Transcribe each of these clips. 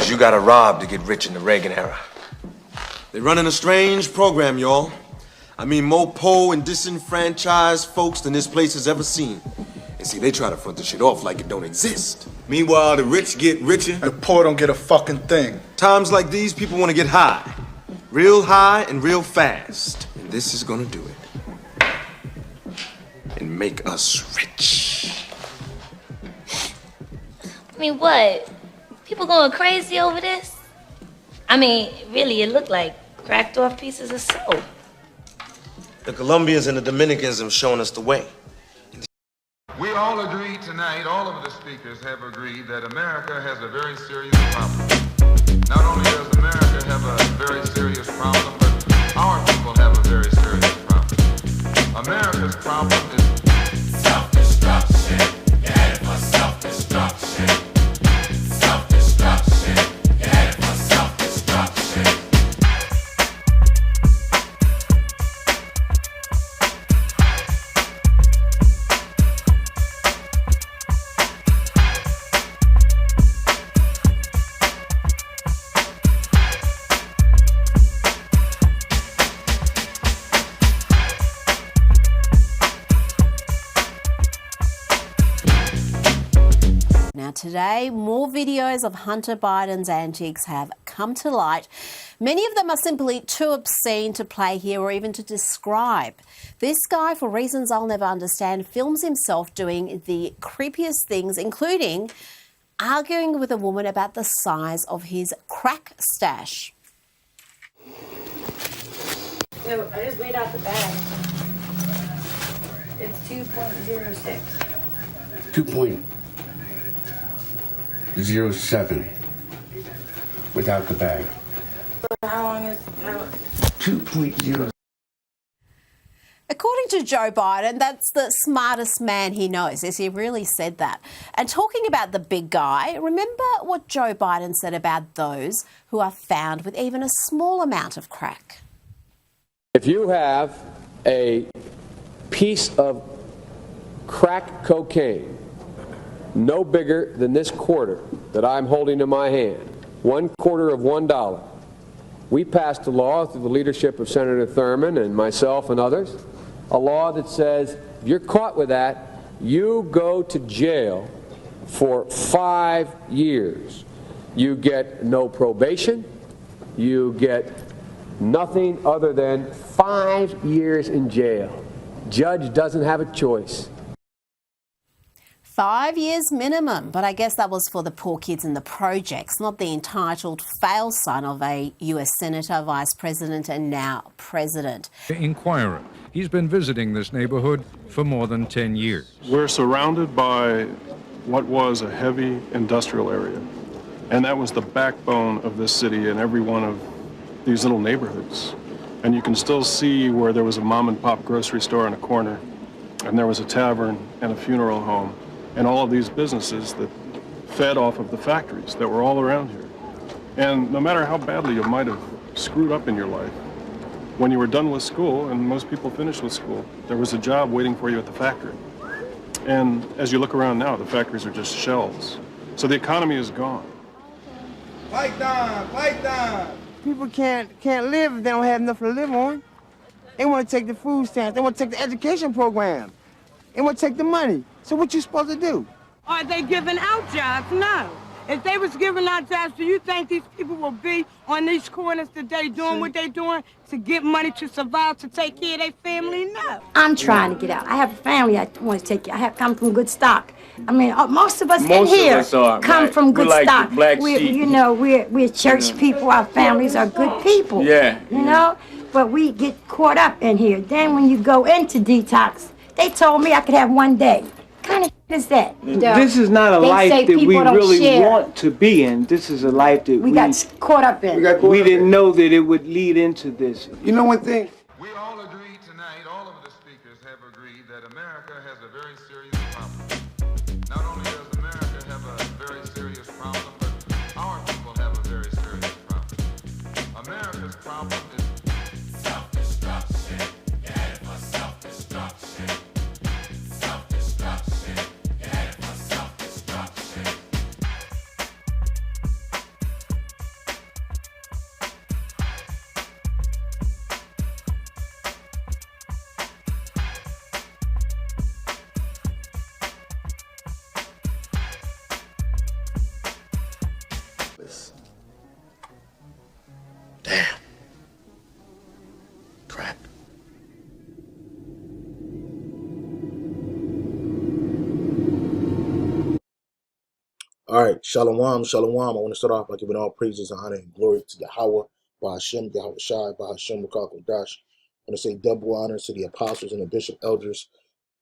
Because you gotta rob to get rich in the Reagan era. They running a strange program, y'all. I mean, more poor and disenfranchised folks than this place has ever seen. And see, they try to front the shit off like it don't exist. Meanwhile, the rich get richer. The poor don't get a fucking thing. Times like these, people want to get high. Real high and real fast. And this is gonna do it. And make us rich. I mean, what? People going crazy over this? I mean, really, it looked like cracked off pieces of soap. The Colombians and the Dominicans have shown us the way. We all agree tonight, all of the speakers have agreed that America has a very serious problem. Not only does America have a very serious problem, but our people have a very serious problem. America's problem is self-destruction. You're headed for self-destruction. Self-destruction. You're headed for self-destruction. Now today, more videos of Hunter Biden's antics have come to light. Many of them are simply too obscene to play here or even to describe. This guy, for reasons I'll never understand, films himself doing the creepiest things, including arguing with a woman about the size of his crack stash. So I just laid out the bag. It's 2.06. 2.07 without the bag. How long is 2.0. According to Joe Biden, that's the smartest man he knows. Yes, he really said that. And talking about the big guy, remember what Joe Biden said about those who are found with even a small amount of crack. If you have a piece of crack cocaine no bigger than this quarter that I'm holding in my hand, $1/4 of $1, we passed a law through the leadership of Senator Thurmond and myself and others, a law that says if you're caught with that, you go to jail for 5 years. You get no probation. You get nothing other than 5 years in jail. Judge doesn't have a choice. 5 years minimum, but I guess that was for the poor kids in the projects, not the entitled fail son of a US Senator, Vice President and now President. Inquirer. He's been visiting this neighborhood for more than 10 years. We're surrounded by what was a heavy industrial area, and that was the backbone of this city in every one of these little neighborhoods. And you can still see where there was a mom and pop grocery store in a corner, and there was a tavern and a funeral home, and all of these businesses that fed off of the factories that were all around here. And no matter how badly you might have screwed up in your life, when you were done with school, and most people finished with school, there was a job waiting for you at the factory. And as you look around now, the factories are just shells. So the economy is gone. Fight down, fight down. People can't live if they don't have enough to live on. They want to take the food stamps. They want to take the education program. They want to take the money. So what you supposed to do? Are they giving out jobs? No. If they was giving out jobs, do you think these people will be on these corners today doing what they're doing to get money to survive, to take care of their family? No. I'm trying to get out. I have a family I want to take care of. I have come from good stock. I mean, most of us in here come from good stock. We're church people. Our families are good people. Yeah. You know? But we get caught up in here. Then when you go into detox, they told me I could have 1 day. What kind of is that? This is not a life that we really want to be in. This is a life that we got caught up in. We didn't know that it would lead into this. You know one thing? We all agree tonight, all of the speakers have agreed that America has a very serious problem. Not only does America have a very serious problem, but our people have a very serious problem. America's problem is self-destruction. You're headed for self-destruction. Self-destruction. You're headed for self-destruction. Damn. Crack. All right, shalom, shalom. I want to start off by giving all praises, honor, and glory to Yahweh, by Hashem, Yahweh Shai, by Hashem, Mekal Dash. I want to say double honor to the apostles and the bishop elders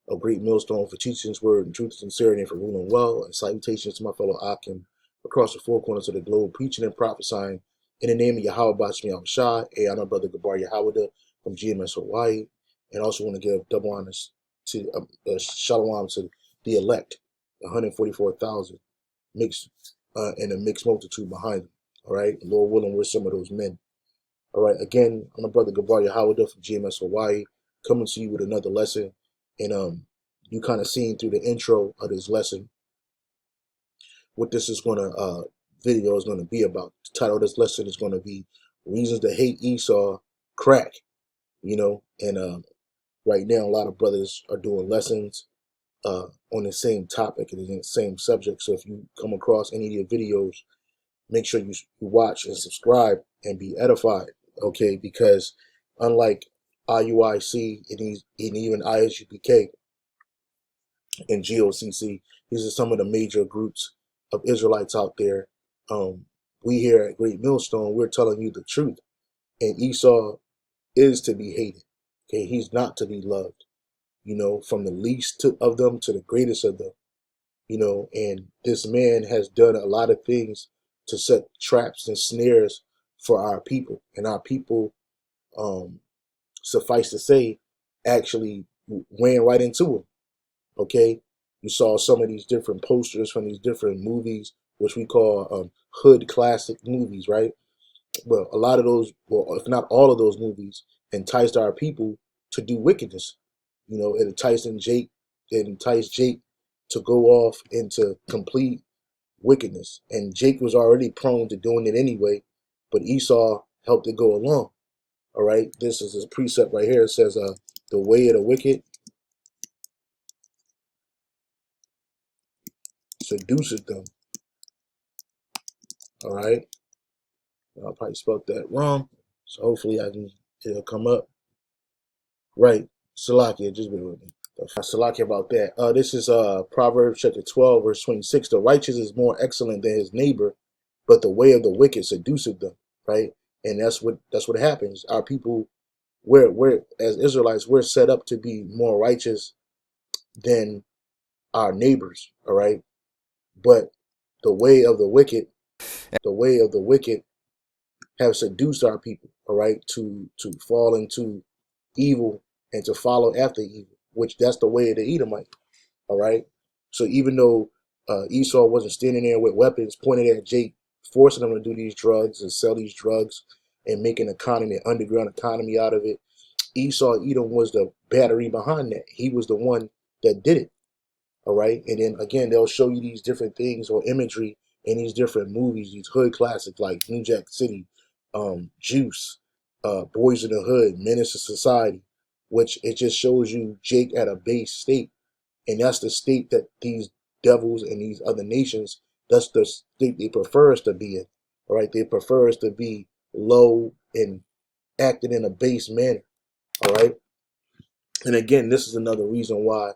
of Great Millstone for teaching His word in truth and sincerity and for ruling well. And salutations to my fellow Akim across the four corners of the globe, preaching and prophesying in the name of Yahweh Bashmi Yahweh Shai. Hey, I'm my brother Gabar Yahweh from GMS Hawaii. And also want to give double honors to shalom to the elect, 144,000. Mixed and a mixed multitude behind them. All right, Lord willing, we're some of those men. All right, again, I'm my brother Gabar Yahweh from GMS Hawaii, coming to you with another lesson. And you kind of seen through the intro of this lesson what this is gonna video is gonna be about. The title of this lesson is gonna be "Reasons to Hate Esau, Crack." You know, and right now a lot of brothers are doing lessons on the same topic and the same subject. So if you come across any of your videos, make sure you watch and subscribe and be edified, okay? Because unlike IUIC and even ISUPK and GOCC, these are some of the major groups of Israelites out there. We here at Great Millstone, we're telling you the truth. And Esau is to be hated, okay? He's not to be loved. You know, from the least of them to the greatest of them, you know, and this man has done a lot of things to set traps and snares for our people. And our people, suffice to say, actually ran right into him, okay? You saw some of these different posters from these different movies, which we call hood classic movies, right? Well, a lot of those, well, if not all of those movies, enticed our people to do wickedness. You know, it enticed Jake to go off into complete wickedness. And Jake was already prone to doing it anyway, but Esau helped it go along. All right, this is a precept right here. It says, the way of the wicked seduces them. All right, I probably spelled that wrong, so hopefully it'll come up right. Salakia, just bear with me. Salakia about that. This is Proverbs chapter 12, verse 26. The righteous is more excellent than his neighbor, but the way of the wicked seduceth them. Right, and that's what happens. Our people, we're as Israelites, we're set up to be more righteous than our neighbors. All right, but the way of the wicked have seduced our people. All right, to fall into evil and to follow after evil, which that's the way of the Edomite. All right. So even though Esau wasn't standing there with weapons pointed at Jake, forcing him to do these drugs and sell these drugs and make an economy, an underground economy out of it, Edom was the battery behind that. He was the one that did it. All right. And then again, they'll show you these different things or imagery in these different movies, these hood classics like New Jack City, Juice, Boys in the Hood, Menace to Society, which it just shows you Jake at a base state. And that's the state that these devils and these other nations, that's the state they prefer us to be in. All right. They prefer us to be low and acting in a base manner. All right. And again, this is another reason why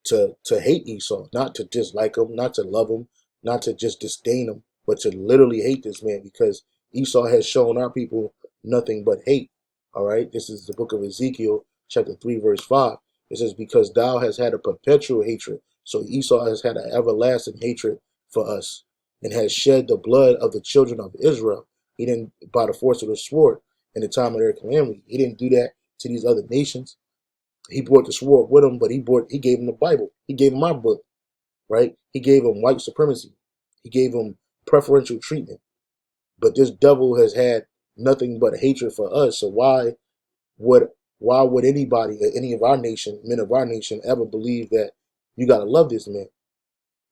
to hate Esau, not to dislike him, not to love him, not to just disdain him, but to literally hate this man, because Esau has shown our people nothing but hate. All right. This is the book of Ezekiel, chapter 3, verse 5. It says, because thou hast had a perpetual hatred. So Esau has had an everlasting hatred for us and has shed the blood of the children of Israel. He didn't, by the force of the sword in the time of their calamity. He didn't do that to these other nations. He brought the sword with him, but he gave him the Bible. He gave him my book, right? He gave him white supremacy. He gave him preferential treatment. But this devil has had nothing but hatred for us. So why would anybody, any of our nation, men of our nation, ever believe that you got to love this man?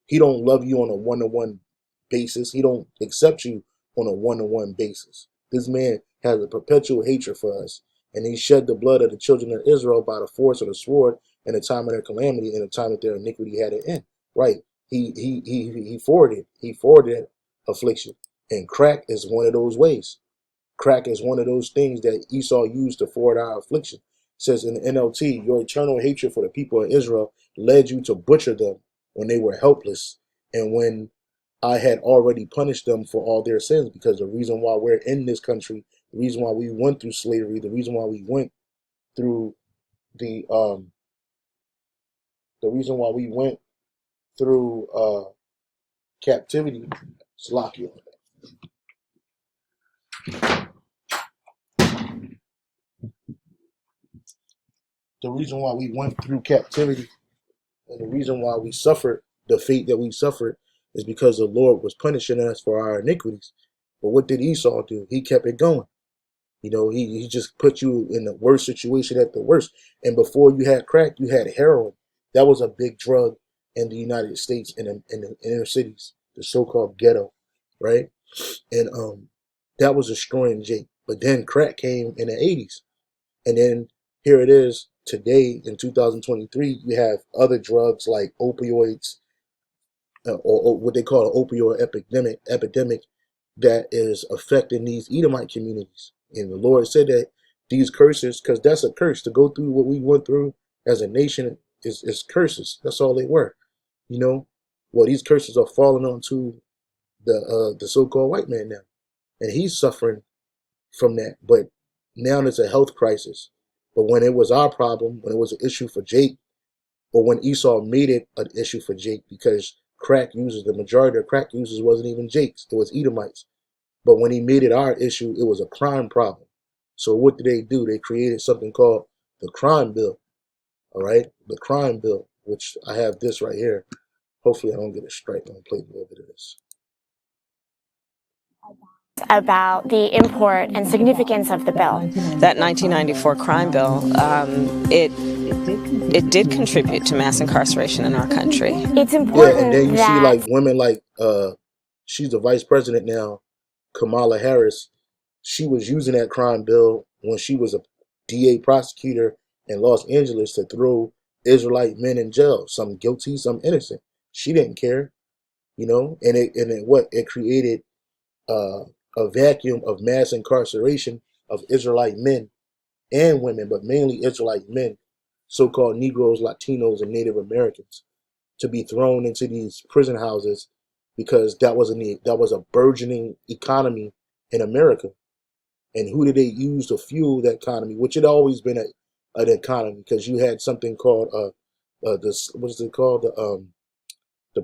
He don't love you on a one-to-one basis. He don't accept you on a one-to-one basis. This man has a perpetual hatred for us. And he shed the blood of the children of Israel by the force of the sword in the time of their calamity, in the time that their iniquity had an end. Right. He forwarded affliction. And crack is one of those ways. Crack is one of those things that Esau used to forward our affliction. It says in the NLT, your eternal hatred for the people of Israel led you to butcher them when they were helpless and when I had already punished them for all their sins, because the reason why we're in this country, the reason why we went through slavery, the reason why we went through the reason why we went through captivity, Salakia. The reason why we went through captivity and the reason why we suffered the fate that we suffered is because the Lord was punishing us for our iniquities. But what did Esau do? He kept it going. You know, he just put you in the worst situation at the worst. And before you had crack, you had heroin. That was a big drug in the United States in the inner cities, the so-called ghetto, right? And that was destroying Jake. But then crack came in the 80s. And then here it is today in 2023, you have other drugs like opioids, or what they call an opioid epidemic that is affecting these Edomite communities. And the Lord said that these curses, because that's a curse, to go through what we went through as a nation is curses. That's all they were. You know, well, these curses are falling onto the so-called white man now, and he's suffering from that. But now it's a health crisis. But when it was our problem, when it was an issue for Jake, or when Esau made it an issue for Jake, because crack users, the majority of crack users wasn't even Jake's, it was Edomites. But when he made it our issue, it was a crime problem. So what did they do? They created something called the crime bill. All right, the crime bill, which I have this right here. Hopefully I don't get a strike. I'm gonna play a little bit of this. About the import and significance of the bill. That 1994 crime bill, it did contribute to mass incarceration in our country. It's important. Yeah, and then you see like women like she's the vice president now, Kamala Harris. She was using that crime bill when she was a DA prosecutor in Los Angeles to throw Israelite men in jail, some guilty, some innocent. She didn't care, you know, and it created a vacuum of mass incarceration of Israelite men and women, but mainly Israelite men, so-called Negroes, Latinos, and Native Americans, to be thrown into these prison houses because that was a burgeoning economy in America. And who did they use to fuel that economy? Which had always been an economy, because you had something called the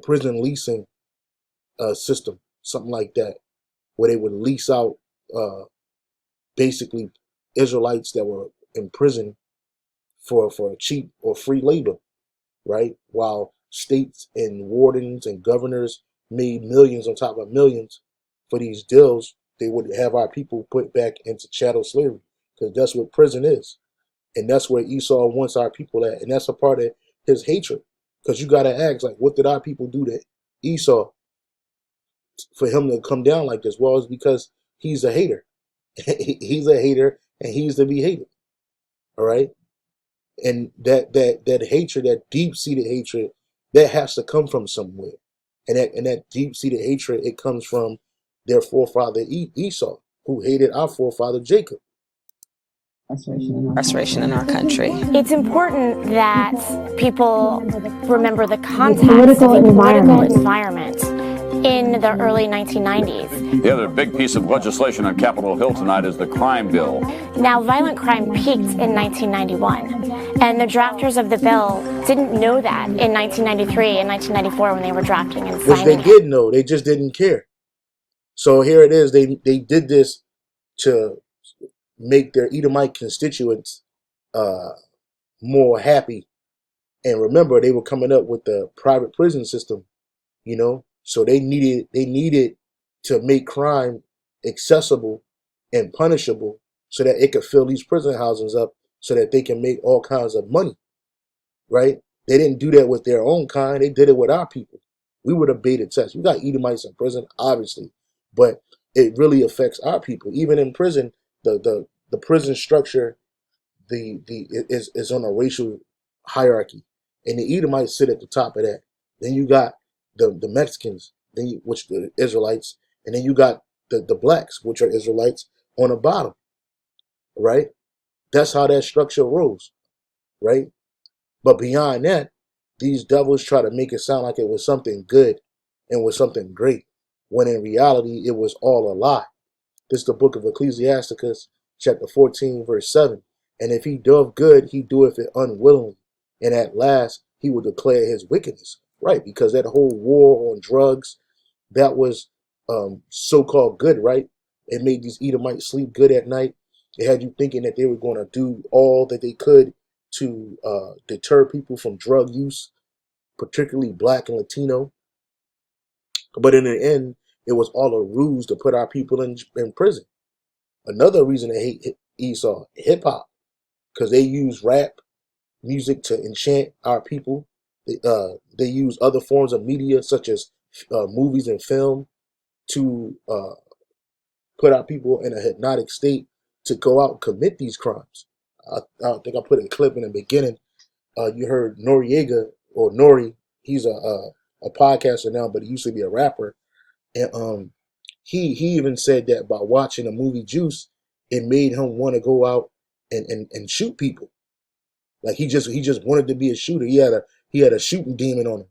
prison leasing system, something like that, where they would lease out basically Israelites that were in prison for cheap or free labor, right? While states and wardens and governors made millions on top of millions for these deals, they would have our people put back into chattel slavery, because that's what prison is. And that's where Esau wants our people at. And that's a part of his hatred. Because you got to ask, like, what did our people do to Esau for him to come down like this? Well, it's because he's a hater. He's a hater, and he's to be hated. All right? And that hatred, that deep-seated hatred, that has to come from somewhere. And that deep-seated hatred, it comes from their forefather Esau, who hated our forefather Jacob. Incarceration in our country. It's important that people remember the context of the political environment in the early 1990s. The other big piece of legislation on Capitol Hill tonight is the crime bill. Now, violent crime peaked in 1991, and the drafters of the bill didn't know that in 1993 and 1994 when they were drafting and signing. Which they did know, they just didn't care. So here it is, they did this to make their Edomite constituents more happy. And remember, they were coming up with the private prison system, you know. So they needed to make crime accessible and punishable so that it could fill these prison houses up so that they can make all kinds of money, right? They didn't do that with their own kind. They did it with our people. We were the beta test. We got Edomites in prison, obviously, but it really affects our people. Even in prison, the prison structure is on a racial hierarchy, and the Edomites sit at the top of that. Then you got the Mexicans, which the Israelites, and then you got the blacks, which are Israelites, on the bottom, right? That's how that structure rolls, right? But beyond that, these devils try to make it sound like it was something good and was something great, when in reality it was all a lie. This is the book of Ecclesiasticus, chapter 14, verse 7. And if he doeth good, he doeth it unwillingly. And at last he will declare his wickedness. Right, because that whole war on drugs, that was so-called good, right? It made these Edomites sleep good at night. It had you thinking that they were going to do all that they could to deter people from drug use, particularly black and Latino. But in the end, it was all a ruse to put our people in prison. Another reason to hate Esau, hip hop, because they use rap music to enchant our people. They use other forms of media, such as movies and film, to put our people in a hypnotic state to go out and commit these crimes. I think I put a clip in the beginning. You heard Noriega or Nori. He's a podcaster now, but he used to be a rapper. And he even said that by watching the movie Juice, it made him want to go out and shoot people. Like he just wanted to be a shooter. He had a shooting demon on him,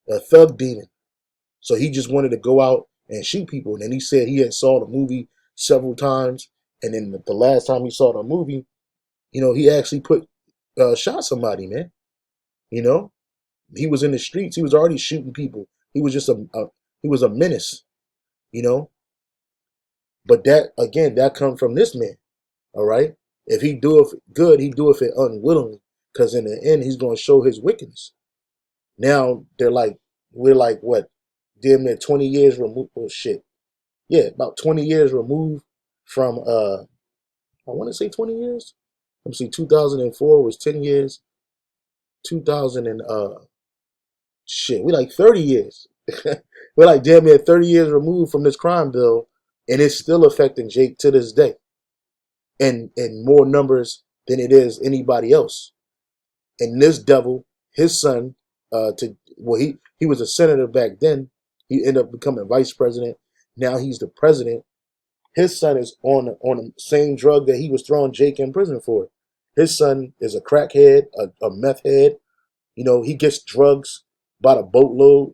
a thug demon. So he just wanted to go out and shoot people. And then he said he had saw the movie several times, and then the last time he saw the movie, he actually shot somebody, man. He was in the streets. He was already shooting people. He was just he was a menace, you know. But that comes from this man. All right. If he doeth good, he doeth it unwillingly, because in the end, he's going to show his wickedness. Now we're like what, damn near 20 years removed. Oh shit, yeah, about 20 years removed from I want to say 20 years. Let me see, 2004 was 10 years. 2000 and shit, we like 30 years. We're like damn near 30 years removed from this crime bill, and it's still affecting Jake to this day, and in more numbers than it is anybody else. And this devil, his son, he was a senator back then. He ended up becoming vice president. Now he's the president. His son is on the same drug that he was throwing Jake in prison for. His son is a crackhead, a meth head. He gets drugs by the boatload,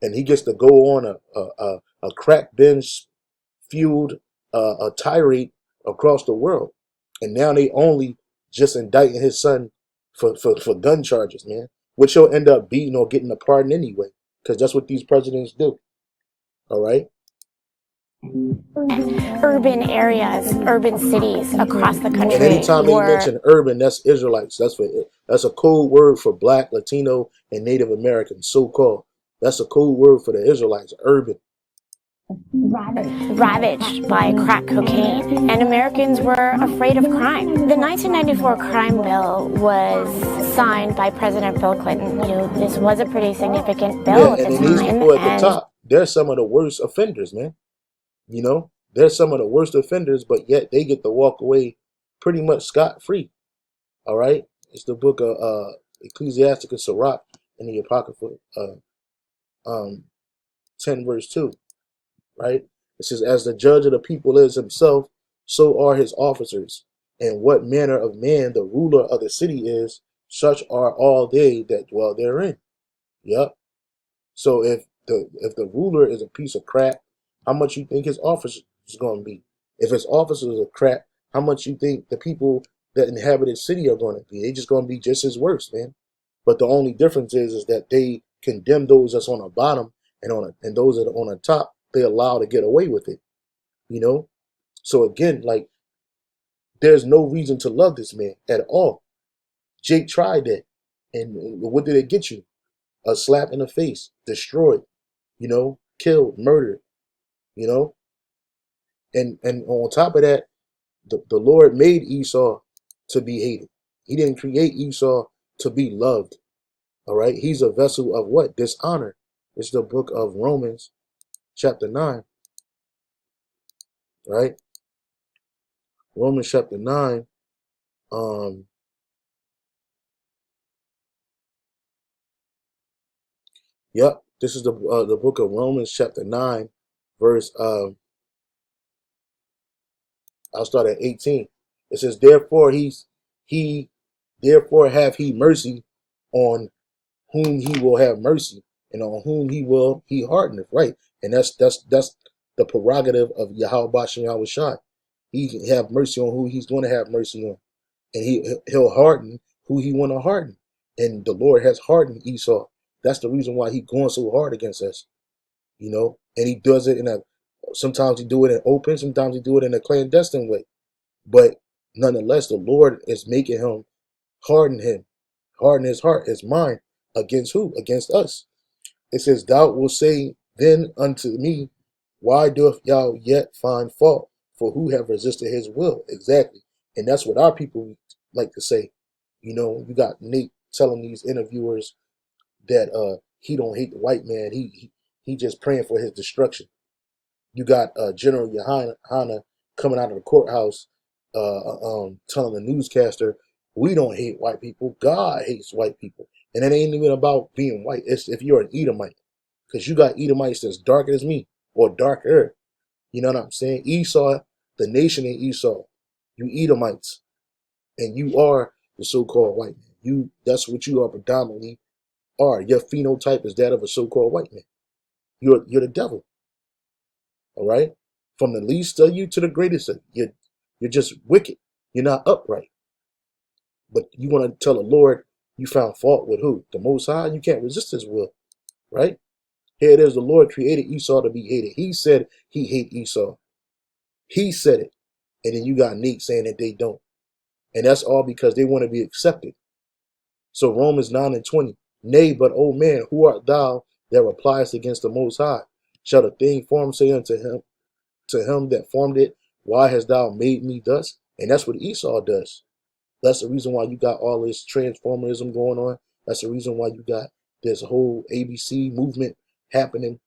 and he gets to go on a crack binge fueled a tirade across the world. And now they only just indicting his son for gun charges, man, which he'll end up beating or getting a pardon anyway, because that's what these presidents do. All right. Urban areas, urban cities across the country. And anytime they mention urban, that's Israelites. That's a code word for Black, Latino, and Native Americans, so-called. That's a code word for the Israelites, urban. Ravaged by crack cocaine, and Americans were afraid of crime. The 1994 crime bill was signed by President Bill Clinton. This was a pretty significant bill at the time. These people at the top, they're some of the worst offenders, man. They're some of the worst offenders, but yet they get to walk away pretty much scot-free. All right? It's the book of Ecclesiasticus, Sirach, in the Apocrypha, 10 verse 2. Right? It says, as the judge of the people is himself, so are his officers. And what manner of man the ruler of the city is, such are all they that dwell therein. Yep. So if the ruler is a piece of crap, how much you think his officers is going to be? If his officers are crap, how much you think the people that inhabit his city are going to be? They're just going to be just as worse, man. But the only difference is that they condemn those that's on the bottom, and those that are on the top, they allow to get away with it. So again, like, there's no reason to love this man at all. Jake tried that, and what did it get you? A slap in the face, destroyed, killed, murdered, and on top of that, the Lord made Esau to be hated. He didn't create Esau to be loved. All right, he's a vessel of what? Dishonor. It's the book of Romans, chapter 9. Right? Romans chapter 9. Yep, this is the book of Romans chapter 9, verse I'll start at 18. It says, therefore have he mercy on whom he will have mercy, and on whom he hardeneth. Right. And that's the prerogative of Yahweh Bashem Yahweh Shai. He can have mercy on who he's going to have mercy on. And he'll harden who he want to harden. And the Lord has hardened Esau. That's the reason why he's going so hard against us. And he does it sometimes he do it in open, sometimes he do it in a clandestine way. But nonetheless, the Lord is making him harden his heart, his mind, against who? Against us. It says, thou wilt say then unto me, why doth thou yet find fault? For who have resisted his will? Exactly. And that's what our people like to say. You got Nate telling these interviewers that he don't hate the white man. He just praying for his destruction. You got General Yohana coming out of the courthouse telling the newscaster, we don't hate white people. God hates white people. And it ain't even about being white. It's if you're an Edomite. Because you got Edomites that's darker as me or darker. You know what I'm saying? Esau, the nation in Esau, you Edomites. And you are the so-called white man. That's what you are predominantly are. Your phenotype is that of a so-called white man. You're the devil. All right? From the least of you to the greatest of you. You're just wicked. You're not upright. But you want to tell the Lord you found fault with who? The Most High? You can't resist his will. Right? Here it is. The Lord created Esau to be hated. He said he hate Esau. He said it. And then you got Nate saying that they don't. And that's all because they want to be accepted. So Romans 9:20. Nay, but, O man, who art thou that repliest against the Most High? Shall the thing formed say unto him, that formed it, why hast thou made me thus? And that's what Esau does. That's the reason why you got all this transformerism going on. That's the reason why you got this whole ABC movement happening,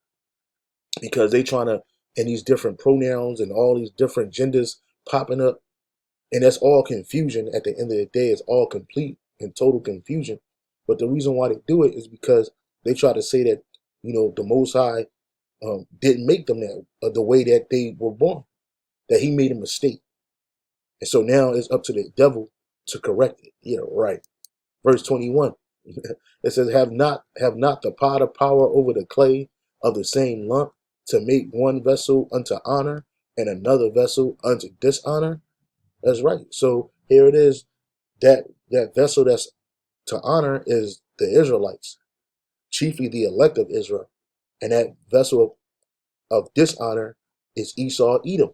because they trying to, and these different pronouns and all these different genders popping up. And that's all confusion. At the end of the day, it's all complete and total confusion. But the reason why they do it is because they try to say that, the Most High didn't make them the way that they were born, that he made a mistake. And so now it's up to the devil to correct it. Yeah, right. Verse 21. It says, have not the potter power over the clay of the same lump, to make one vessel unto honor and another vessel unto dishonor? That's right. So here it is. That vessel that's to honor is the Israelites, chiefly the elect of Israel. And that vessel of dishonor is Esau, Edom.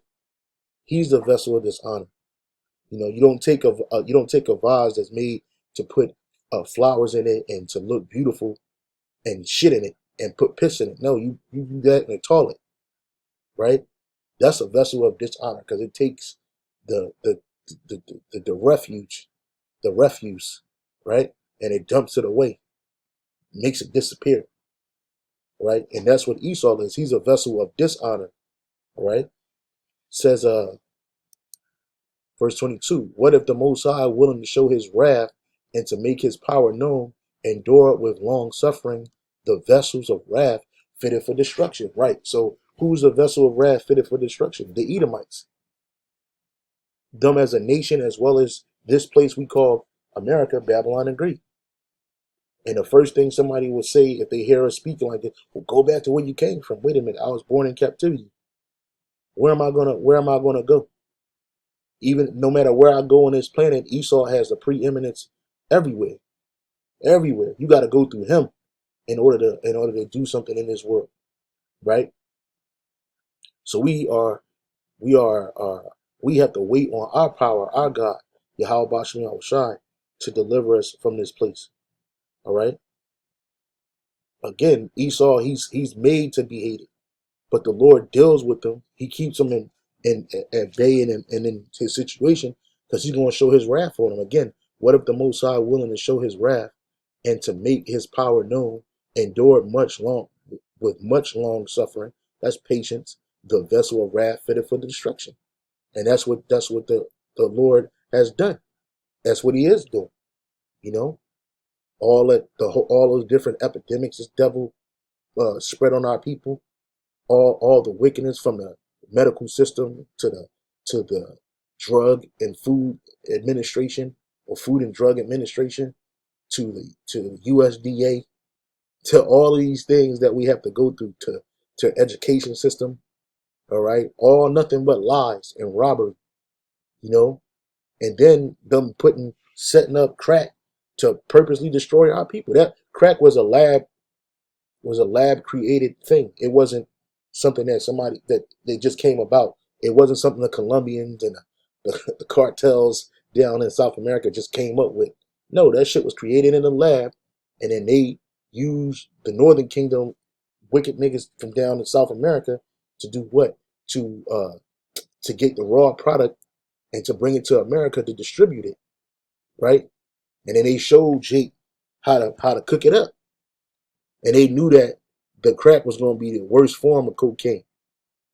He's the vessel of dishonor. You don't take a vase that's made to put flowers in it and to look beautiful and shit in it and put piss in it. No, you do that in a toilet, right? That's a vessel of dishonor because it takes the refuse, right, and it dumps it away, makes it disappear, right? And that's what Esau is. He's a vessel of dishonor, right? Says verse 22, what if the Most High, willing to show his wrath and to make his power known, endure with long suffering the vessels of wrath fitted for destruction? Right. So who's the vessel of wrath fitted for destruction? The Edomites. Them as a nation, as well as this place we call America, Babylon, and Greece. And the first thing somebody will say if they hear us speaking like this, well, go back to where you came from. Wait a minute, I was born in captivity. Where am I gonna go? Even no matter where I go on this planet, Esau has the preeminence everywhere. Everywhere. You got to go through him in order to do something in this world, right? So we have to wait on our power, our God, Yahweh Bashem Yahweh Shai, to deliver us from this place. All right. Again, Esau, he's made to be hated, but the Lord deals with him. He keeps him at bay and in his situation, because he's going to show his wrath on him. Again, what if the Most High willing to show his wrath and to make his power known, endured with much long suffering? That's patience, the vessel of wrath fitted for destruction. And that's what the Lord has done. That's what he is doing. All those different epidemics this devil spread on our people, all the wickedness from the medical system to the Drug and Food Administration or Food and Drug Administration to the USDA, to all of these things that we have to go through to education system. All right, all nothing but lies and robbery, and then them setting up crack to purposely destroy our people. That crack was a lab created thing. It wasn't something that they just came about. It wasn't something the Colombians and the cartels down in South America just came up with. No, that shit was created in a lab, and then they used the Northern Kingdom wicked niggas from down in South America to do what? To get the raw product and to bring it to America to distribute it, right? And then they showed Jake how to cook it up, and they knew that the crack was going to be the worst form of cocaine,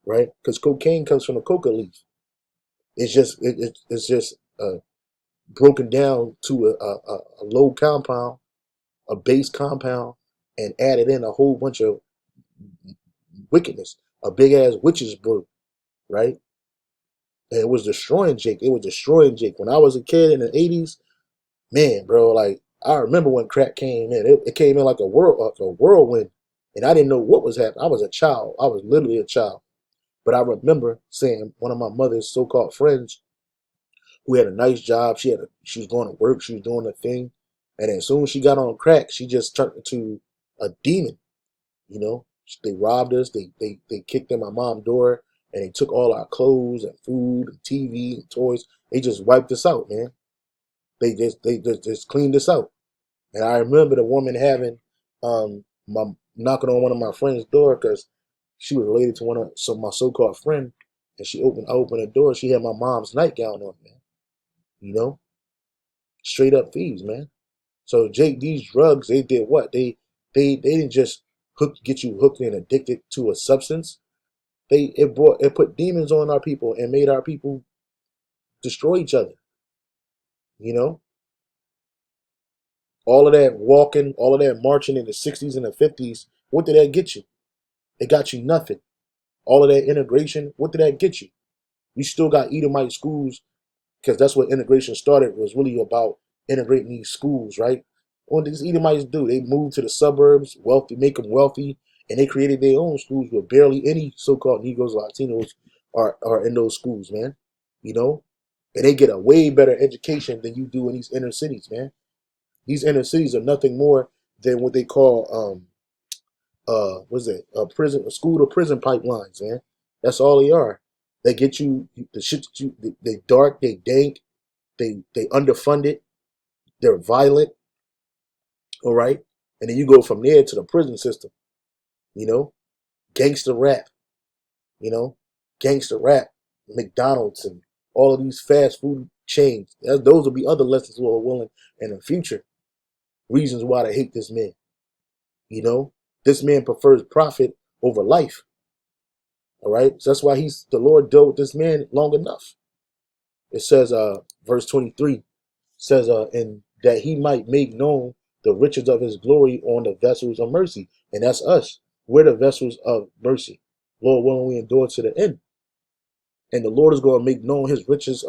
right? Because cocaine comes from a coca leaf. It's just broken down to a low compound, a base compound, and added in a whole bunch of wickedness, a big ass witch's brew, right? And it was destroying Jake. It was destroying Jake. When I was a kid in the 80s, man, bro, like I remember when crack came in. It came in like a whirlwind, and I didn't know what was happening. I was a child. I was literally a child. But I remember seeing one of my mother's so-called friends who had a nice job. She was going to work. She was doing her thing, and then as soon as she got on crack, she just turned into a demon. They robbed us. They kicked in my mom's door, and they took all our clothes and food and TV and toys. They just wiped us out, man. They just cleaned us out. And I remember the woman having my knocking on one of my friend's door because she was related to my so-called friend, and I opened the door. She had my mom's nightgown on, man. Straight up thieves, man. So Jake, these drugs, they did what? They didn't just get you hooked and addicted to a substance. It put demons on our people and made our people destroy each other. All of that walking, all of that marching in the 60s and the 50s, what did that get you? It got you nothing. All of that integration, what did that get you? You still got Edomite schools, because that's what integration started, was really about integrating these schools, right? What did these Edomites do? They moved to the suburbs, make them wealthy, and they created their own schools where barely any so-called Negroes, Latinos are in those schools, man. And they get a way better education than you do in these inner cities, man. These inner cities are nothing more than what they call what's it? A school to prison pipelines, man. That's all they are. They get you the shit that they dark, they dank, they underfunded, they're violent, all right? And then you go from there to the prison system, gangster rap, gangster rap, McDonald's and all of these fast food chains. Those will be other lessons we're willing in the future. Reasons why to hate this man. This man prefers profit over life. All right. So that's why the Lord dealt with this man long enough. It says, verse 23 says, and that he might make known the riches of his glory on the vessels of mercy. And that's us. We're the vessels of mercy. Lord willing, we endure to the end. And the Lord is going to make known his riches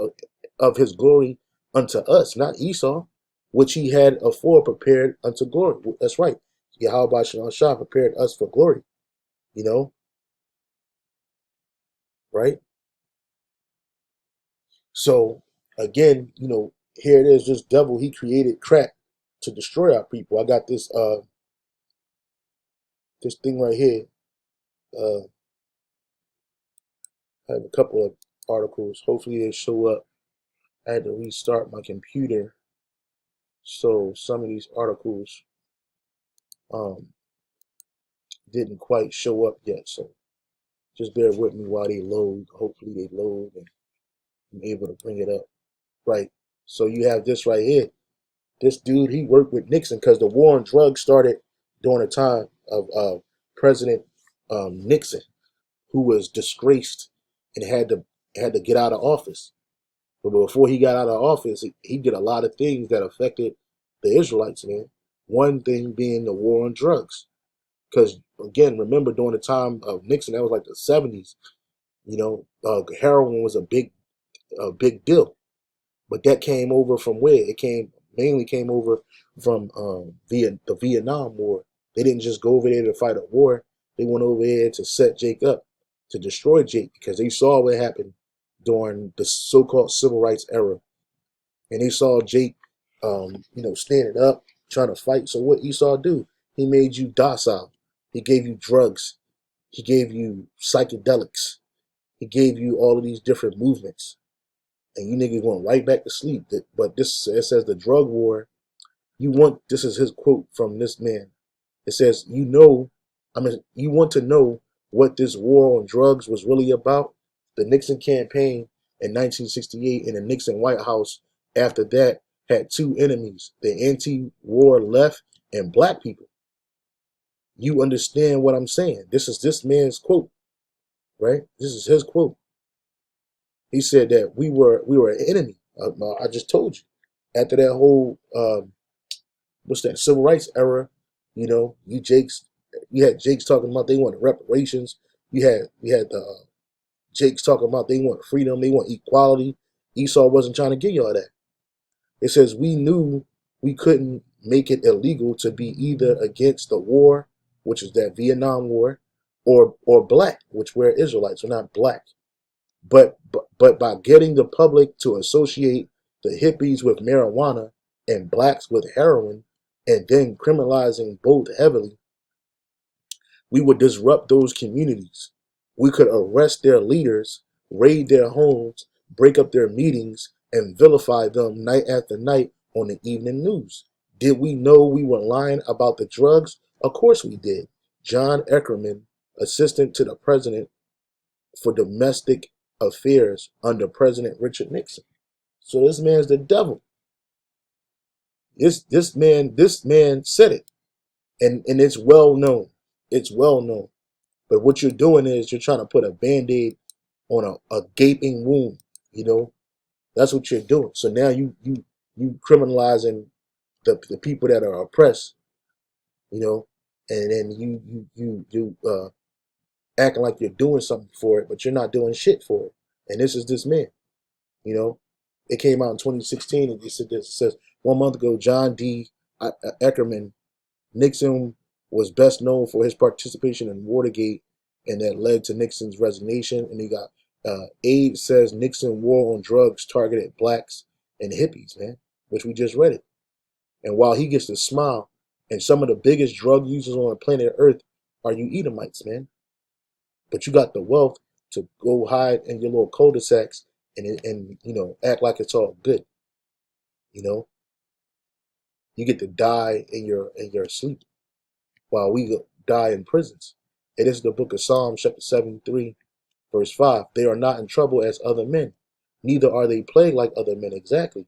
of his glory unto us, not Esau, which he had afore prepared unto glory. That's right. Yahweh Shah prepared us for glory. Right? So again, here it is, this devil, he created crack to destroy our people. I got this this thing right here. I have a couple of articles. Hopefully they show up. I had to restart my computer. So some of these articles didn't quite show up yet. So just bear with me while they load. Hopefully they load and I'm able to bring it up. Right. So you have this right here. This dude, he worked with Nixon because the war on drugs started during the time of President Nixon, who was disgraced and had to get out of office. But before he got out of office, he did a lot of things that affected the Israelites, man. One thing being the war on drugs. Because, again, remember during the time of Nixon, that was like the 70s, heroin was a big a big deal. But that came over from where? It mainly came over from the Vietnam War. They didn't just go over there to fight a war. They went over there to set Jake up, to destroy Jake, because they saw what happened during the so-called civil rights era. And they saw Jake, standing up, trying to fight. So what Esau do? He made you docile. He gave you drugs. He gave you psychedelics. He gave you all of these different movements. And you niggas went right back to sleep. But it says the drug war, this is his quote from this man. It says, you want to know what this war on drugs was really about? The Nixon campaign in 1968 and the Nixon White House after that had two enemies, the anti-war left and black people. You understand what I'm saying? This is this man's quote, right? This is his quote. He said that we were an enemy. I just told you. After that whole civil rights era, you had Jakes talking about they wanted reparations. You had the Jakes talking about they want freedom, they want equality. Esau wasn't trying to give y'all that. It says we knew we couldn't make it illegal to be either against the war, which is that Vietnam War, or black, which we're Israelites, we're not black. But by getting the public to associate the hippies with marijuana and blacks with heroin, and then criminalizing both heavily, we would disrupt those communities. We could arrest their leaders, raid their homes, break up their meetings, and vilify them night after night on the evening news. Did we know we were lying about the drugs? Of course we did. John Eckerman, assistant to the president for domestic affairs under President Richard Nixon. So this man's the devil. This man said it. And it's well known. It's well known. But what you're doing is you're trying to put a band-aid on a gaping wound, That's what you're doing. So now you criminalizing the people that are oppressed, and then you acting like you're doing something for it, but you're not doing shit for it. And this man, It came out in 2016, and it says 1 month ago, John D. Eckerman, Nixon was best known for his participation in Watergate, and that led to Nixon's resignation. And he got Abe says Nixon war on drugs targeted blacks and hippies, man, which we just read it. And while he gets to smile, and some of the biggest drug users on the planet Earth are you Edomites, man. But you got the wealth to go hide in your little cul-de-sacs and act like it's all good. You get to die in your sleep while we die in prisons. It is the book of Psalms, chapter 73, verse 5. They are not in trouble as other men, neither are they plagued like other men. Exactly.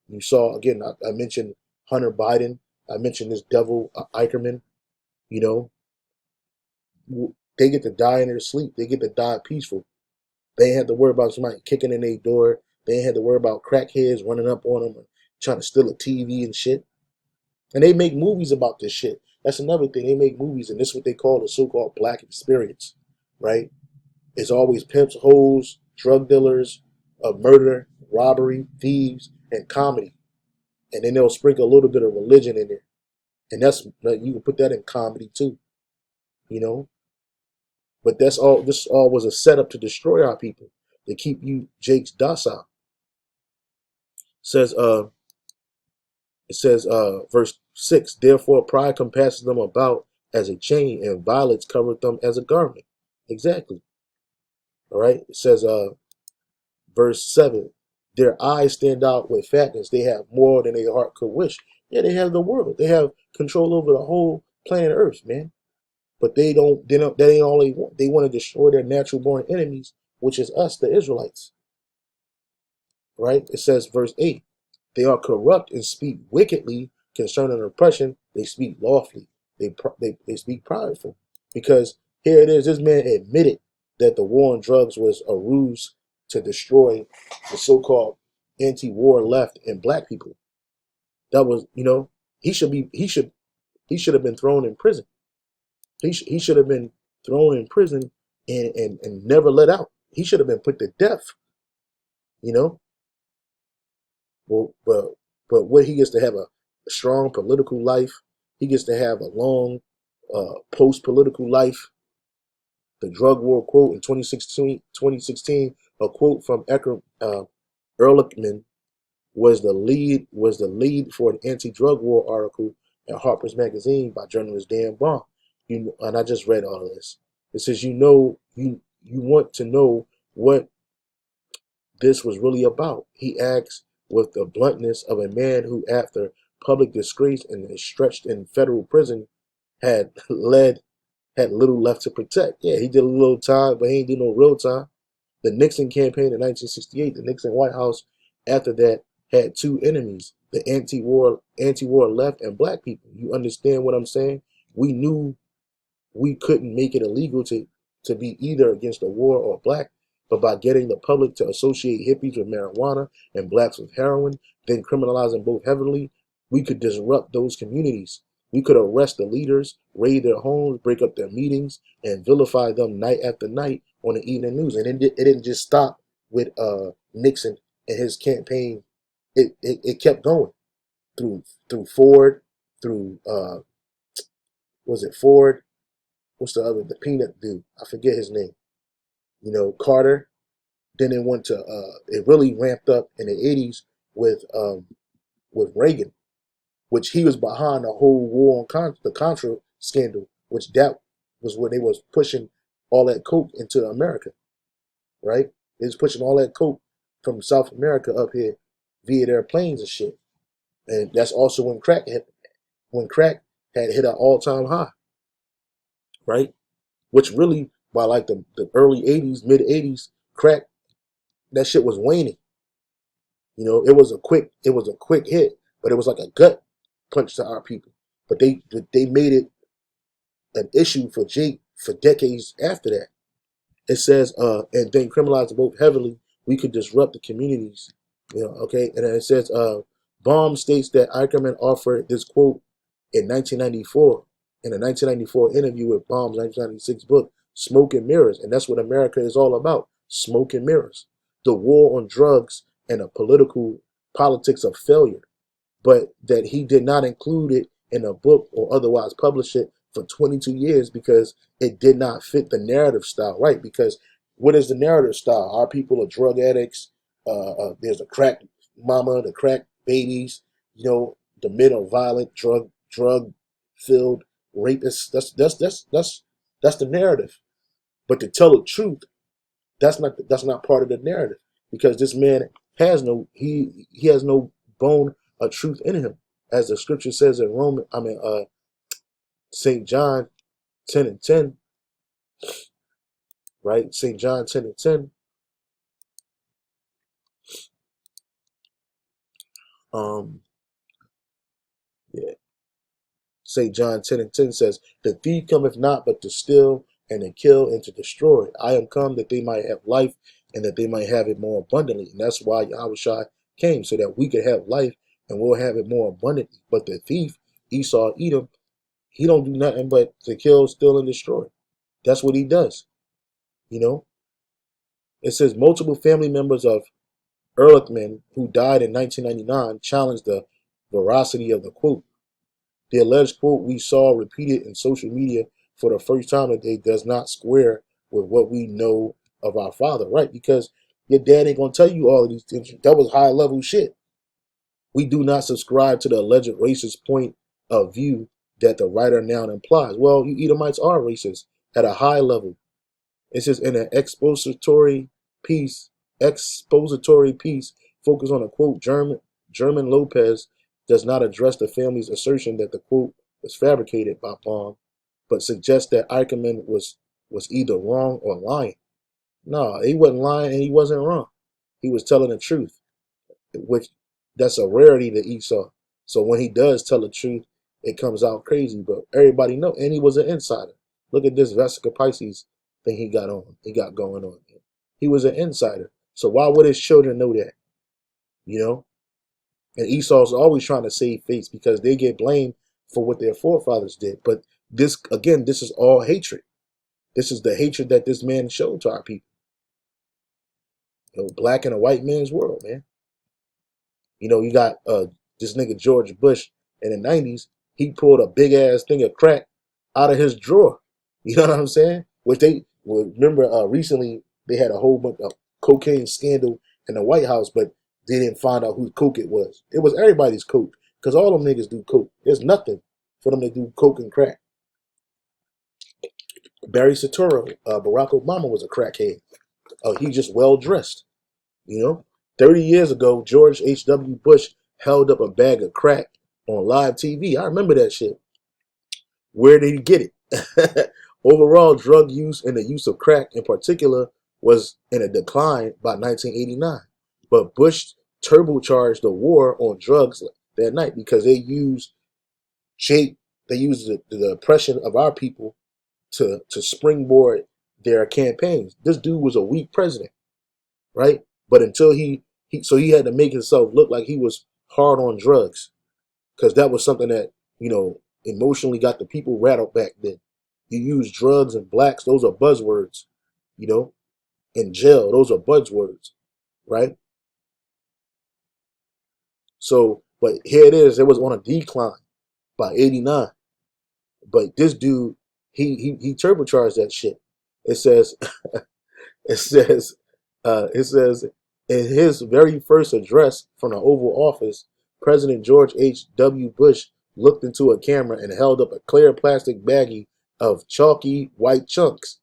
You saw, again, I mentioned Hunter Biden. I mentioned this devil, Eicherman. They get to die in their sleep. They get to die peaceful. They ain't had to worry about somebody kicking in their door. They ain't had to worry about crackheads running up on them and trying to steal a TV and shit. And they make movies about this shit. That's another thing. They make movies, and this is what they call the so-called black experience, right? It's always pimps, hoes, drug dealers, murder, robbery, thieves, and comedy. And then they'll sprinkle a little bit of religion in there. And you can put that in comedy too, But this all was a setup to destroy our people, to keep you Jakes docile. It says, verse 6, therefore pride compasses them about as a chain, and violence covereth them as a garment. Exactly. All right. It says, verse 7, their eyes stand out with fatness. They have more than their heart could wish. Yeah, they have the world. They have control over the whole planet Earth, man. But that ain't all they want. They want to destroy their natural born enemies, which is us, the Israelites. Right? It says, verse 8, they are corrupt and speak wickedly concerning oppression. They speak lawfully. They speak prideful. Because here it is, this man admitted that the war on drugs was a ruse to destroy the so-called anti-war left and black people. That was, he should have been thrown in prison. He should have been thrown in prison and never let out. He should have been put to death. you know. Well, but what he gets to have a strong political life. He gets to have a long post-political life. The drug war quote in 2016, a quote from Ehrlichman was the lead for an anti-drug war article at Harper's Magazine by journalist Dan Baum. And I just read all of this. It says, you want to know what this was really about. He asks with the bluntness of a man who, after public disgrace and is stretched in federal prison, had little left to protect. Yeah, he did a little time, but he ain't do no real time. The Nixon campaign in 1968, the Nixon White House after that had two enemies, the anti-war left and black people. You understand what I'm saying? We knew we couldn't make it illegal to be either against the war or black, but by getting the public to associate hippies with marijuana and blacks with heroin, then criminalizing both heavily, we could disrupt those communities. We could arrest the leaders, raid their homes, break up their meetings, and vilify them night after night on the evening news. And it didn't just stop with Nixon and his campaign. It kept going through Ford, through was it Ford? What's the peanut dude? I forget his name. Carter. Then it went to it really ramped up in the 80s with Reagan, which he was behind the whole war on the Contra scandal, which that was when they was pushing all that coke into America, right? They was pushing all that coke from South America up here via their planes and shit. And that's also when crack had hit an all-time high, right? Which really, by like the early 80s, mid 80s, crack, that shit was waning. It was a quick hit, but it was like a gut punch to our people. But they made it an issue for Jake for decades after that. It says, and then criminalize both heavily, we could disrupt the communities. Okay. And then it says, Baum states that Ackerman offered this quote in 1994, in a 1994 interview with Baum's 1996 book, Smoke and Mirrors. And that's what America is all about. Smoke and mirrors. The war on drugs and the politics of failure. But that he did not include it in a book or otherwise publish it for 22 years because it did not fit the narrative style, right? Because what is the narrative style? Our people are drug addicts. There's a crack mama, the crack babies. The men are violent, drug filled rapists. That's the narrative. But to tell the truth, that's not part of the narrative because this man has he has no bone of truth in him, as the scripture says in St. John 10:10, right? St. John 10:10. Yeah. St. John 10:10 says, "The thief cometh not but to steal and to kill and to destroy. I am come that they might have life and that they might have it more abundantly." And that's why Yahushua came, so that we could have life and we'll have it more abundantly. But the thief, Esau, Edom, he don't do nothing but to kill, steal, and destroy. That's what he does. It says multiple family members of Ehrlichman, who died in 1999, challenged the veracity of the quote. The alleged quote we saw repeated in social media for the first time today does not square with what we know of our father, right? Because your dad ain't gonna tell you all of these things. That was high level shit. We do not subscribe to the alleged racist point of view that the writer now implies. Well, you Edomites are racist at a high level. It says in an expository piece, focused on a quote, German Lopez does not address the family's assertion that the quote was fabricated by Baum, but suggests that Ackerman was either wrong or lying. No, he wasn't lying and he wasn't wrong. He was telling the truth, which that's a rarity to Esau. So when he does tell the truth, it comes out crazy. But everybody know, and he was an insider. Look at this Vesica Pisces thing he got going on. He was an insider. So why would his children know that? And Esau's always trying to save face because they get blamed for what their forefathers did. But this is all hatred. This is the hatred that this man showed to our people. You know, black in a white man's world, man. You know, you got this nigga George Bush in the 90s. He pulled a big ass thing of crack out of his drawer. You know what I'm saying? Which they remember recently they had a whole bunch of cocaine scandal in the White House, but they didn't find out whose coke it was. It was everybody's coke because all them niggas do coke. There's nothing for them to do coke and crack. Barry Soetoro, Barack Obama was a crackhead. He just well dressed. You know, 30 years ago, George H.W. Bush held up a bag of crack on live TV. I remember that shit. Where did he get it? Overall, drug use and the use of crack in particular was in a decline by 1989. But Bush turbocharged the war on drugs that night because they used the oppression of our people to springboard their campaigns. This dude was a weak president, right? But until he had to make himself look like he was hard on drugs, because that was something that, you know, emotionally got the people rattled back then. You use drugs and blacks, those are buzzwords, you know, in jail, those are buzzwords, right? So, but here it is, it was on a decline by 89. But this dude, he turbocharged that shit. It says it says in his very first address from the Oval Office, President George H.W. Bush looked into a camera and held up a clear plastic baggie of chalky white chunks.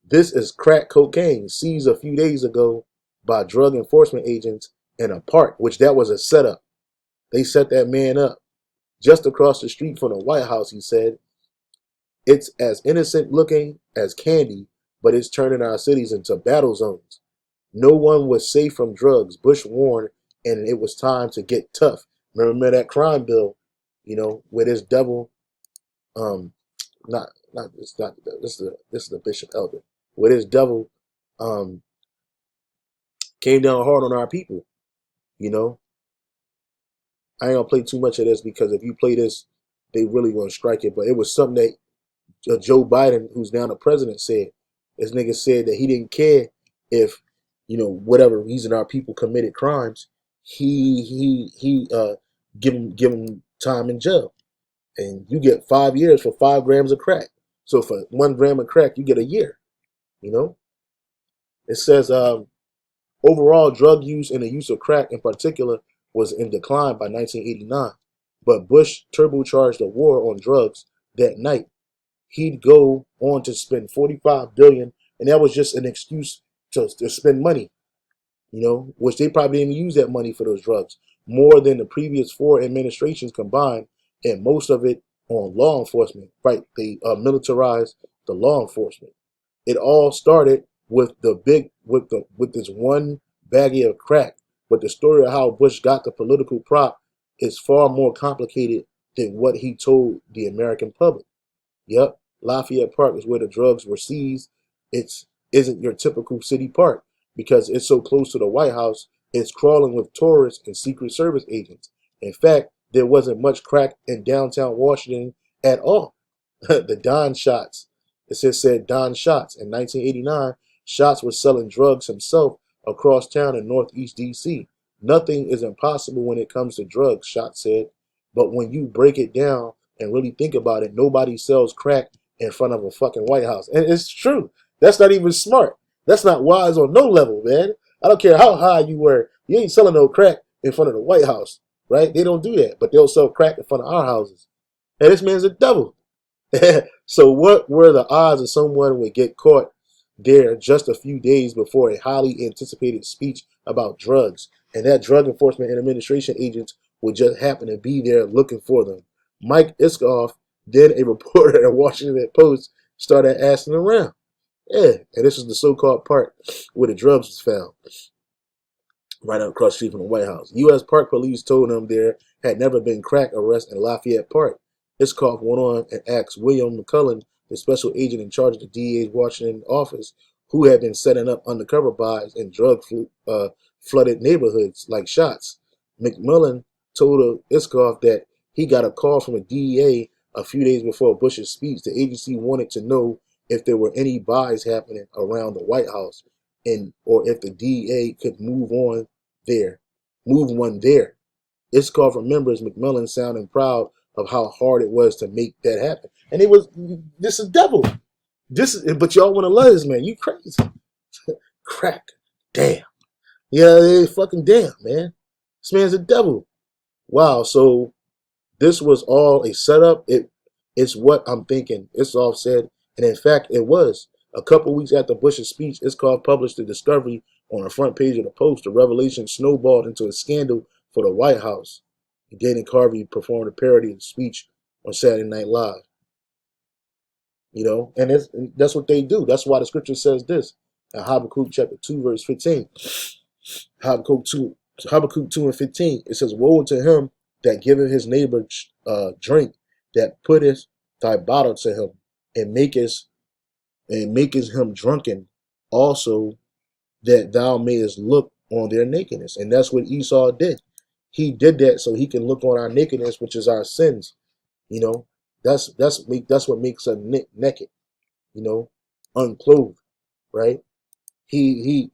This is crack cocaine seized a few days ago by drug enforcement agents in a park, which that was a setup. They set that man up just across the street from the White House, he said. It's as innocent looking as candy, but it's turning our cities into battle zones. No one was safe from drugs, Bush warned, and it was time to get tough. Remember that crime bill, you know, where this devil, this is the Bishop Elder, where this devil came down hard on our people, you know. I ain't gonna play too much of this because if you play this, they really gonna strike it. But it was something that Joe Biden, who's now the president, said. This nigga said that he didn't care if, you know, whatever reason our people committed crimes, he give him time in jail, and you get 5 years for 5 grams of crack. So for 1 gram of crack, you get a year. You know, it says overall drug use and the use of crack in particular was in decline by 1989, but Bush turbocharged the war on drugs that night. He'd go on to spend $45 billion, and that was just an excuse to spend money, you know, which they probably didn't use that money for those drugs, more than the previous 4 administrations combined, and most of it on law enforcement. Right, they militarized the law enforcement. It all started with with this one baggie of crack, but the story of how Bush got the political prop is far more complicated than what he told the American public. Yep, Lafayette Park is where the drugs were seized. Isn't your typical city park because it's so close to the White House. It's crawling with tourists and Secret Service agents. In fact, there wasn't much crack in downtown Washington at all. The Don Shots. It said Don Shots. In 1989, Shots was selling drugs himself across town in Northeast D.C. Nothing is impossible when it comes to drugs, Shots said. But when you break it down and really think about it, nobody sells crack in front of a fucking White House. And it's true. That's not even smart. That's not wise on no level, man. I don't care how high you were. You ain't selling no crack in front of the White House, right? They don't do that, but they'll sell crack in front of our houses. And this man's a devil. So what were the odds that someone would get caught there just a few days before a highly anticipated speech about drugs, and that drug enforcement and administration agents would just happen to be there looking for them? Mike Iskoff, then a reporter at the Washington Post, started asking around. Yeah, and this is the so-called park where the drugs was found, right up across the street from the White House. U.S. Park Police told them there had never been crack arrests in Lafayette Park. Iskoff went on and asked William McCullen, the special agent in charge of the DA's Washington office, who had been setting up undercover buys in drug-flooded neighborhoods like Shots. McMillan told Iskoff that he got a call from the DEA a few days before Bush's speech. The agency wanted to know if there were any buys happening around the White House. or if the DEA could move one there. It's called for members McMillan sounding proud of how hard it was to make that happen. And this is devil. But y'all want to love this man. You crazy. Crack. Damn. Yeah, they fucking damn, man. This man's a devil. Wow, so this was all a setup. It's what I'm thinking. It's all said. And in fact, it was. A couple weeks after Bush's speech, Iscov published the discovery on the front page of the Post. The revelation snowballed into a scandal for the White House. Dana Carvey performed a parody of the speech on Saturday Night Live. And that's what they do. That's why the scripture says this. In Habakkuk chapter 2, verse 15. Habakkuk 2 and 15. It says, woe to him that giveth his neighbor drink, that putteth thy bottle to him, and makest him drunken, also that thou mayest look on their nakedness. And that's what Esau did. He did that so he can look on our nakedness, which is our sins. That's what makes us naked. Unclothed, right? He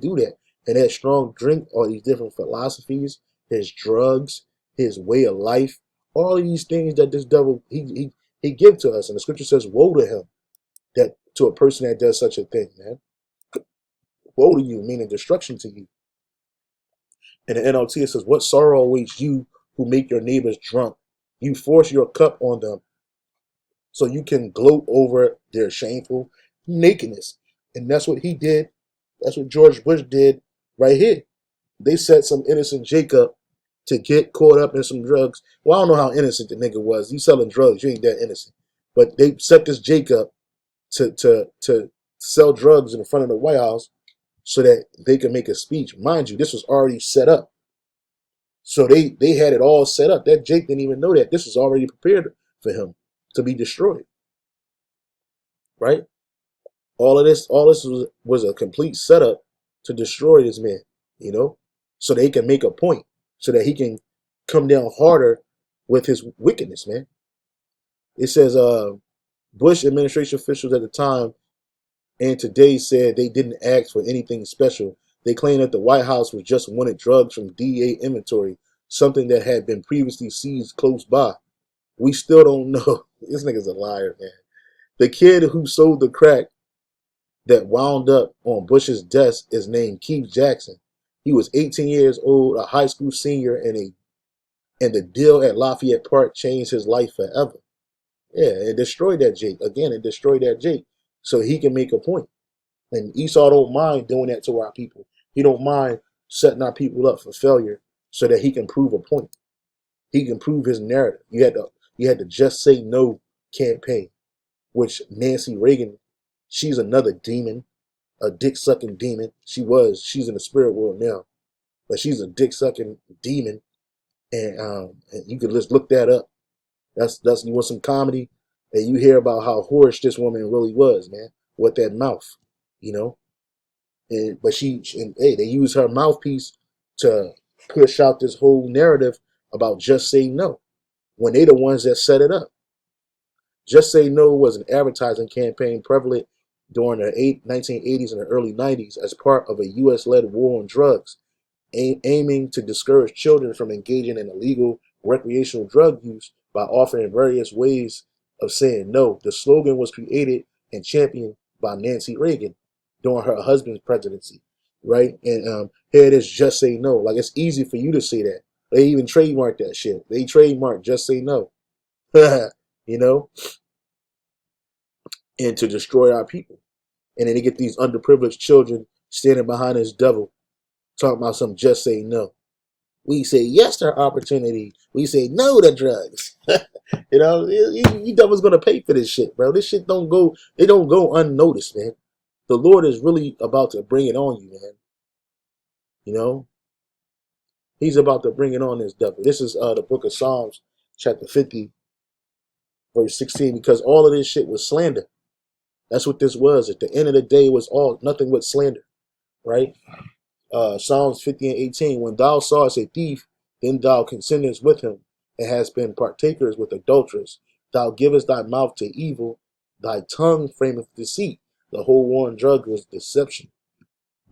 do that. And that strong drink, all these different philosophies, his drugs, his way of life, all of these things that this devil he give to us. And the scripture says, woe to him, that to a person that does such a thing, man. Woe to you, meaning destruction to you. In the NLT, it says, what sorrow awaits you who make your neighbors drunk? You force your cup on them so you can gloat over their shameful nakedness. And that's what he did. That's what George Bush did right here. They set some innocent Jacob to get caught up in some drugs. Well, I don't know how innocent the nigga was. You selling drugs, you ain't that innocent. But they set this Jacob to sell drugs in front of the White House so that they could make a speech. Mind you, this was already set up. So they had it all set up. That Jake didn't even know that. This was already prepared for him to be destroyed. Right? All this was a complete setup to destroy this man, so they can make a point, so that he can come down harder with his wickedness, man. It says Bush administration officials at the time and today said they didn't ask for anything special. They claimed that the White House was just wanted drugs from DEA inventory, something that had been previously seized close by. We still don't know. This nigga's a liar, man. The kid who sold the crack that wound up on Bush's desk is named Keith Jackson. He was 18 years old, a high school senior, and the deal at Lafayette Park changed his life forever. Yeah, it destroyed that Jake. Again, it destroyed that Jake so he can make a point. And Esau don't mind doing that to our people. He don't mind setting our people up for failure so that he can prove a point. He can prove his narrative. You had the Just Say No campaign, which Nancy Reagan, she's another demon, a dick-sucking demon. She's in the spirit world now, but she's a dick-sucking demon, and you can just look that up. That's you want some comedy, and you hear about how whorish this woman really was, man, with that mouth, But they use her mouthpiece to push out this whole narrative about Just Say No, when they the ones that set it up. Just Say No was an advertising campaign prevalent during the 1980s and the early 90s as part of a U.S.-led war on drugs, aiming to discourage children from engaging in illegal recreational drug use by offering various ways of saying no. The slogan was created and championed by Nancy Reagan during her husband's presidency, right? And here it is, Just Say No. Like, it's easy for you to say that. They even trademarked that shit. They trademarked Just Say No. And to destroy our people. And then they get these underprivileged children standing behind this devil talking about some Just Say No. We say yes to opportunity. We say no to drugs. You devils gonna pay for this shit, bro. This shit don't go unnoticed, man. The Lord is really about to bring it on you, man. He's about to bring it on this devil. This is the book of Psalms, chapter 50, verse 16, because all of this shit was slander. That's what this was. At the end of the day, it was nothing but slander, right? Psalms 50 and 18, when thou sawest a thief, then thou consentest with him, and hast been partakers with adulterers. Thou givest thy mouth to evil, thy tongue frameth deceit. The whole war on drug was deception.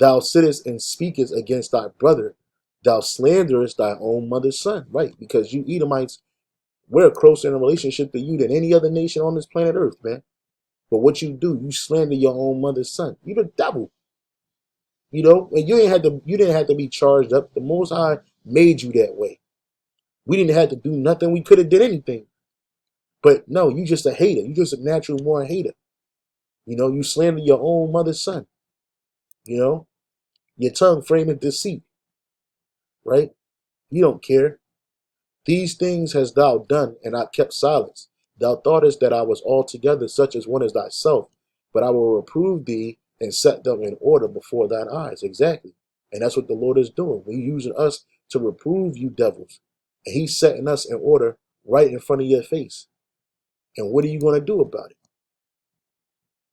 Thou sittest and speakest against thy brother. Thou slanderest thy own mother's son. Right, because you Edomites, we're closer in a relationship to you than any other nation on this planet Earth, man. But what you do, you slander your own mother's son. You the devil. You know, and you didn't have to be charged up. The Most High made you that way. We didn't have to do nothing. We could have did anything. But no, you just a hater. You just a natural born hater. You know, you slander your own mother's son. You know, your tongue frameth deceit, right? You don't care. These things hast thou done, and I kept silence. Thou thoughtest that I was altogether such as one as thyself, but I will reprove thee and set them in order before thine eyes. Exactly. And that's what the Lord is doing. He's using us to reprove you devils. And he's setting us in order right in front of your face. And what are you going to do about it?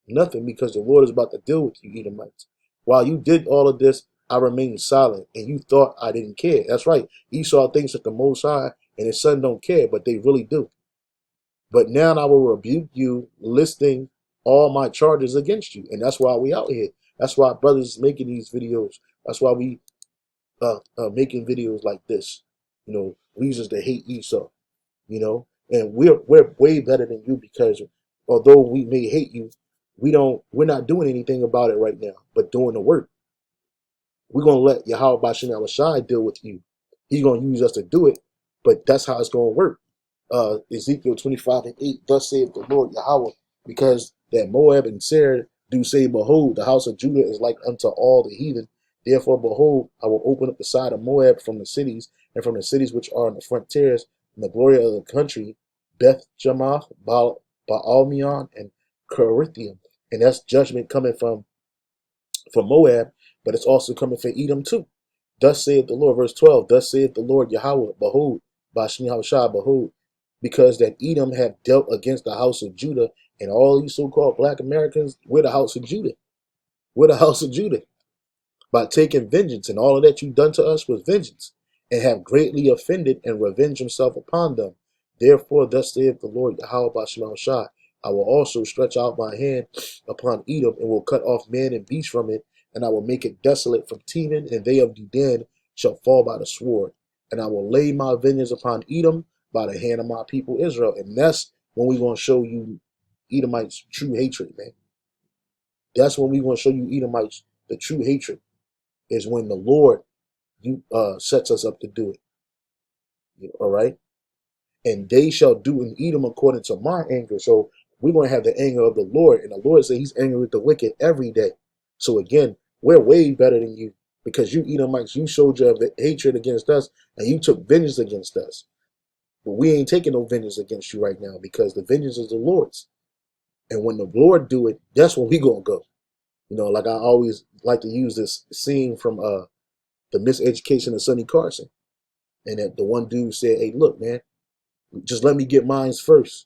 Nothing, because the Lord is about to deal with you, Edomites. While you did all of this, I remained silent, and you thought I didn't care. That's right. Esau thinks that the Most High and his son don't care, but they really do. But now I will rebuke you, listing all my charges against you. And that's why we out here. That's why brothers making these videos. That's why we making videos like this. You know, reasons to hate Esau. You know, and we're way better than you, because although we may hate you, we're not doing anything about it right now, but doing the work. We're gonna let Yahweh Bashem Al-Shai deal with you. He's gonna use us to do it, but that's how it's gonna work. Ezekiel 25:8, thus saith the Lord Yahweh, because that Moab and Seir do say, behold, the house of Judah is like unto all the heathen. Therefore, behold, I will open up the side of Moab from the cities, and from the cities which are in the frontiers, and the glory of the country, Beth Jamath, Baalmeon, and Kerithium. And that's judgment coming from Moab, but it's also coming from Edom too. Thus saith the Lord, verse 12, thus saith the Lord Yahweh, behold, Bashmi Hawashah, behold, because that Edom have dealt against the house of Judah, and all these so-called black Americans, we're the house of Judah. We're the house of Judah. By taking vengeance, and all of that you've done to us was vengeance, and have greatly offended and revenged himself upon them. Therefore, thus saith the Lord Yahweh Bashmi Hawashah, I will also stretch out my hand upon Edom, and will cut off man and beast from it, and I will make it desolate from Teman, and they of Dedan shall fall by the sword. And I will lay my vengeance upon Edom by the hand of my people Israel. And that's when we're going to show you Edomites true hatred, man. That's when we're going to show you Edomites the true hatred, is when the Lord sets us up to do it. All right? And they shall do in Edom according to my anger. So we're going to have the anger of the Lord. And the Lord says he's angry with the wicked every day. So again, we're way better than you, because you Edomites, you showed your hatred against us, and you took vengeance against us. But we ain't taking no vengeance against you right now, because the vengeance is the Lord's. And when the Lord do it, that's when we gonna go. You know, like I always like to use this scene from the Miseducation of Sonny Carson. And that the one dude said, hey, look, man, just let me get mines first.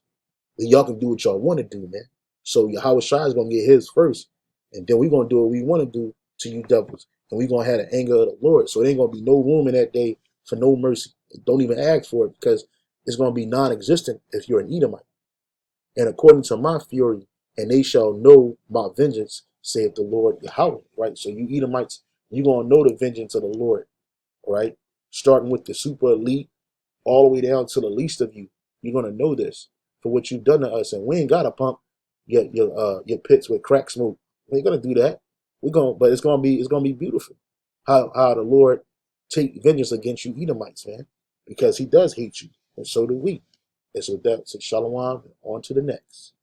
Then y'all can do what y'all want to do, man. So Yahweh Shai is going to get his first. And then we're going to do what we want to do to you devils. And we're going to have the anger of the Lord. So it ain't going to be no room in that day for no mercy. Don't even ask for it, because it's going to be non-existent if you're an Edomite. And according to my fury, and they shall know my vengeance, saith the Lord Yahweh. Right? So you Edomites, you're going to know the vengeance of the Lord. Right? Starting with the super elite all the way down to the least of you. You're going to know this for what you've done to us. And we ain't got to pump your pits with crack smoke. We ain't going to do that. But it's going to be beautiful how the Lord take vengeance against you Edomites, man, because he does hate you, and so do we. And so that's Shalom, on to the next.